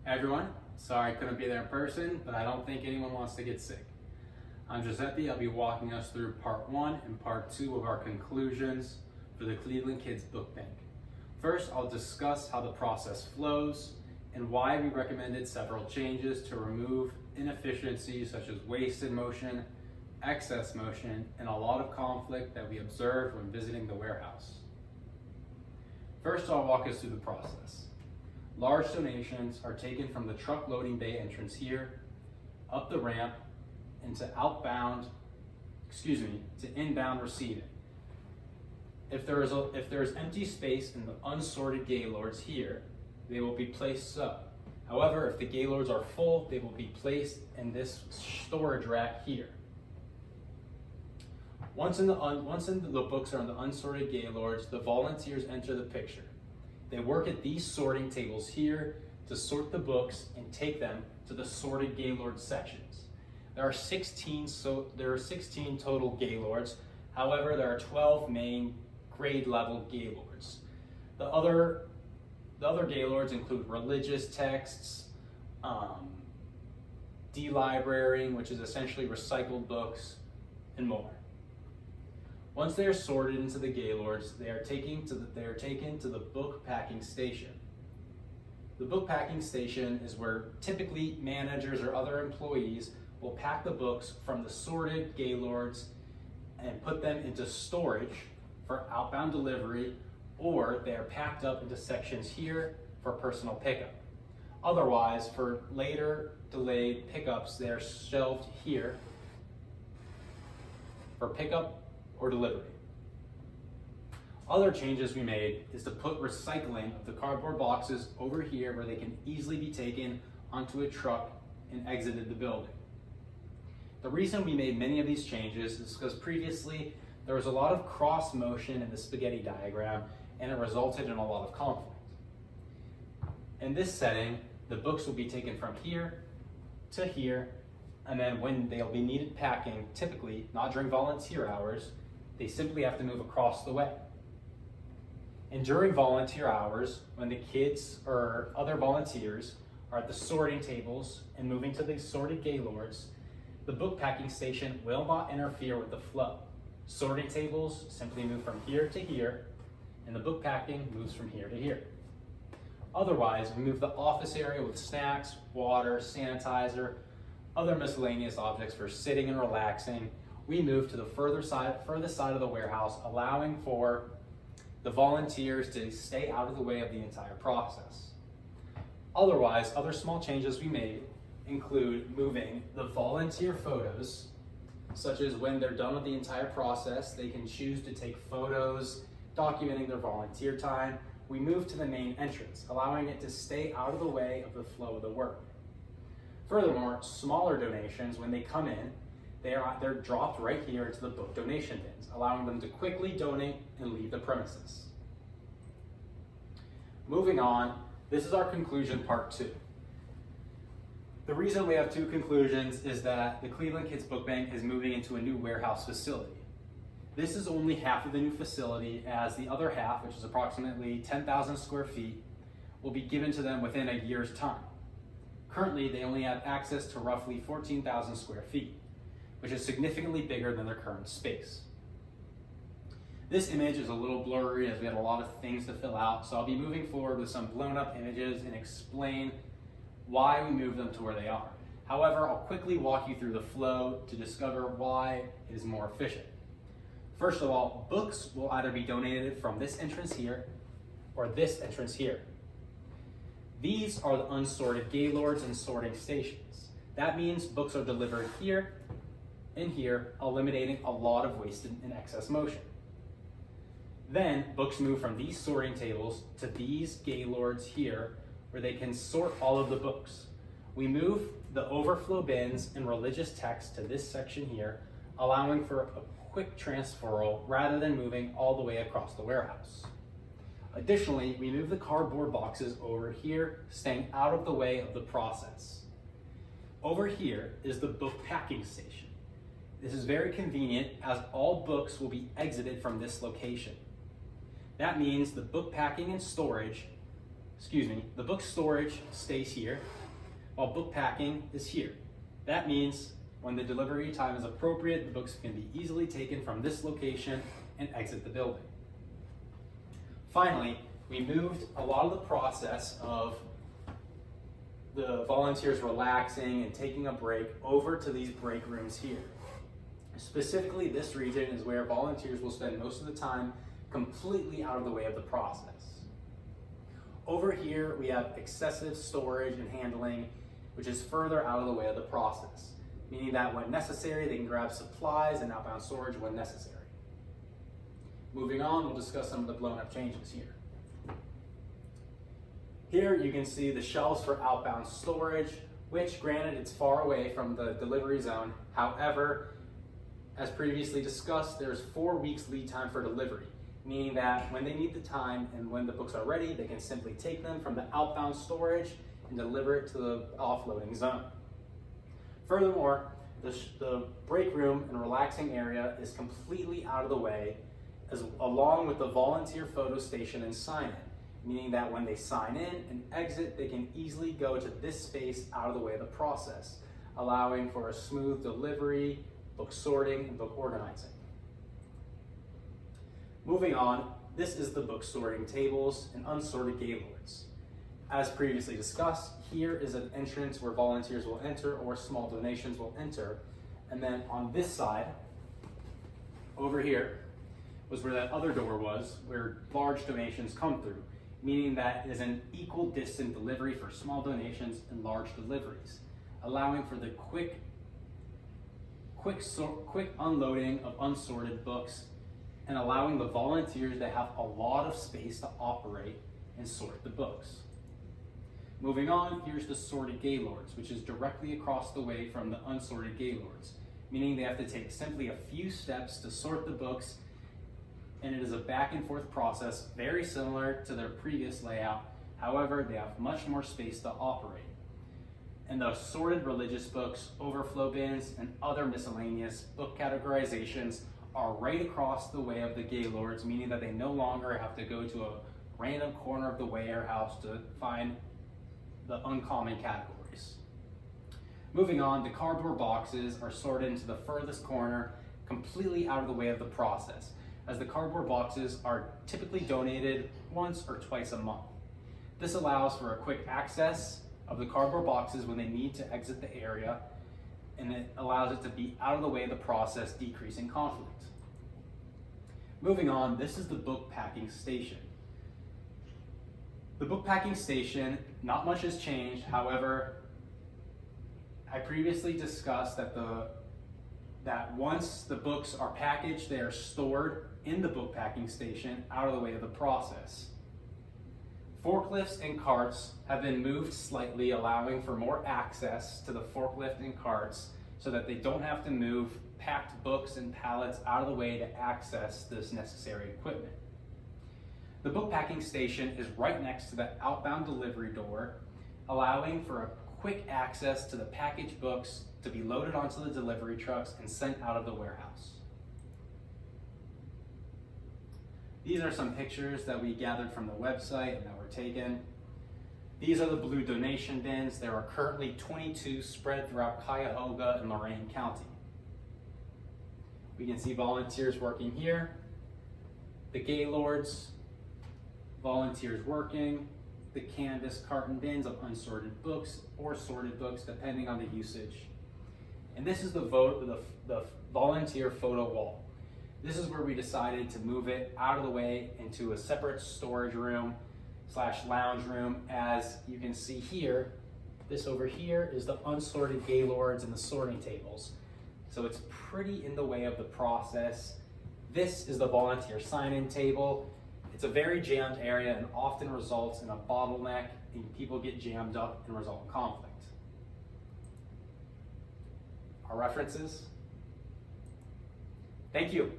Everyone, sorry I couldn't be there in person, but I don't think anyone wants to get sick. I'm Giuseppe. I'll be walking us through part 1 and part 2 of our conclusions for the Cleveland Kids Book Bank. First, I'll discuss how the process flows and why we recommended several changes to remove inefficiencies such as wasted motion, excess motion, and a lot of conflict that we observed when visiting the warehouse. First, I'll walk us through the process. Large donations are taken from the truck loading bay entrance here, up the ramp, into inbound receiving. If there is empty space in the unsorted gaylords here, they will be placed so. However, if the gaylords are full, they will be placed in this storage rack here. Once the books are in the unsorted gaylords, the volunteers enter the picture. They work at these sorting tables here to sort the books and take them to the sorted gaylord sections. There are 16 total gaylords. However, there are 12 main grade level gaylords. The other gaylords include religious texts, delibrarying, which is essentially recycled books, and more. Once they are sorted into the gaylords, they are taken to the book packing station. The book packing station is where typically managers or other employees will pack the books from the sorted gaylords and put them into storage for outbound delivery, or they are packed up into sections here for personal pickup. Otherwise, for later delayed pickups, they are shelved here for pickup or delivery. Other changes we made is to put recycling of the cardboard boxes over here where they can easily be taken onto a truck and exited the building. The reason we made many of these changes is because previously there was a lot of cross motion in the spaghetti diagram and it resulted in a lot of conflict. In this setting, the books will be taken from here to here, and then when they'll be needed packing, typically not during volunteer hours, they simply have to move across the way. And during volunteer hours, when the kids or other volunteers are at the sorting tables and moving to the sorted gaylords, the book packing station will not interfere with the flow. Sorting tables simply move from here to here, and the book packing moves from here to here. Otherwise, we move the office area with snacks, water, sanitizer, other miscellaneous objects for sitting and relaxing. We move to the furthest side of the warehouse, allowing for the volunteers to stay out of the way of the entire process. Otherwise, other small changes we made include moving the volunteer photos, such as when they're done with the entire process, they can choose to take photos documenting their volunteer time. We move to the main entrance, allowing it to stay out of the way of the flow of the work. Furthermore, smaller donations, when they come in, they're dropped right here into the book donation bins, allowing them to quickly donate and leave the premises. Moving on, this is our conclusion part 2. The reason we have 2 conclusions is that the Cleveland Kids Book Bank is moving into a new warehouse facility. This is only half of the new facility, as the other half, which is approximately 10,000 square feet, will be given to them within a year's time. Currently, they only have access to roughly 14,000 square feet, which is significantly bigger than their current space. This image is a little blurry as we had a lot of things to fill out, so I'll be moving forward with some blown up images and explain why we moved them to where they are. However, I'll quickly walk you through the flow to discover why it is more efficient. First of all, books will either be donated from this entrance here or this entrance here. These are the unsorted gaylords and sorting stations. That means books are delivered here and here, eliminating a lot of wasted and excess motion. Then books move from these sorting tables to these gaylords here, where they can sort all of the books. We move the overflow bins and religious text to this section here, allowing for a quick transferal rather than moving all the way across the warehouse. Additionally, we move the cardboard boxes over here, staying out of the way of the process. Over here is the book packing station. This is very convenient as all books will be exited from this location. That means the book packing and storage the book storage stays here, while book packing is here. That means when the delivery time is appropriate, the books can be easily taken from this location and exit the building. Finally, we moved a lot of the process of the volunteers relaxing and taking a break over to these break rooms here. Specifically, this region is where volunteers will spend most of the time completely out of the way of the process. Over here, we have excessive storage and handling, which is further out of the way of the process, meaning that when necessary, they can grab supplies and outbound storage when necessary. Moving on, we'll discuss some of the blown up changes here. Here you can see the shelves for outbound storage, which granted it's far away from the delivery zone. However, as previously discussed, there's 4 weeks lead time for delivery, meaning that when they need the time and when the books are ready, they can simply take them from the outbound storage and deliver it to the offloading zone. Furthermore, the break room and relaxing area is completely out of the way, along with the volunteer photo station and sign-in, meaning that when they sign in and exit, they can easily go to this space out of the way of the process, allowing for a smooth delivery, book sorting, and book organizing. Moving on, this is the book sorting tables and unsorted gaylords. As previously discussed, here is an entrance where volunteers will enter or small donations will enter. And then on this side, over here, was where that other door was, where large donations come through, meaning that it is an equal distant delivery for small donations and large deliveries, allowing for the quick unloading of unsorted books and allowing the volunteers to have a lot of space to operate and sort the books. Moving on, here's the sorted gaylords, which is directly across the way from the unsorted gaylords, meaning they have to take simply a few steps to sort the books, and it is a back and forth process very similar to their previous layout. However, they have much more space to operate. And the sorted religious books, overflow bins, and other miscellaneous book categorizations are right across the way of the gaylords, meaning that they no longer have to go to a random corner of the warehouse to find the uncommon categories. Moving on, the cardboard boxes are sorted into the furthest corner, completely out of the way of the process, as the cardboard boxes are typically donated once or twice a month. This allows for a quick access of the cardboard boxes when they need to exit the area, and it allows it to be out of the way of the process, decreasing conflict. Moving on, this is the book packing station. The book packing station, not much has changed. However, I previously discussed that once the books are packaged, they are stored in the book packing station out of the way of the process. Forklifts and carts have been moved slightly, allowing for more access to the forklift and carts so that they don't have to move packed books and pallets out of the way to access this necessary equipment. The book packing station is right next to the outbound delivery door, allowing for a quick access to the packaged books to be loaded onto the delivery trucks and sent out of the warehouse. These are some pictures that we gathered from the website and that were taken. These are the blue donation bins. There are currently 22 spread throughout Cuyahoga and Lorain County. We can see volunteers working here, the gaylords, volunteers working, the canvas carton bins of unsorted books or sorted books depending on the usage. And this is the volunteer photo wall. This is where we decided to move it out of the way into a separate storage room / lounge room. As you can see here, this over here is the unsorted gaylords and the sorting tables. So it's pretty in the way of the process. This is the volunteer sign-in table. It's a very jammed area and often results in a bottleneck and people get jammed up and result in conflict. Our references. Thank you.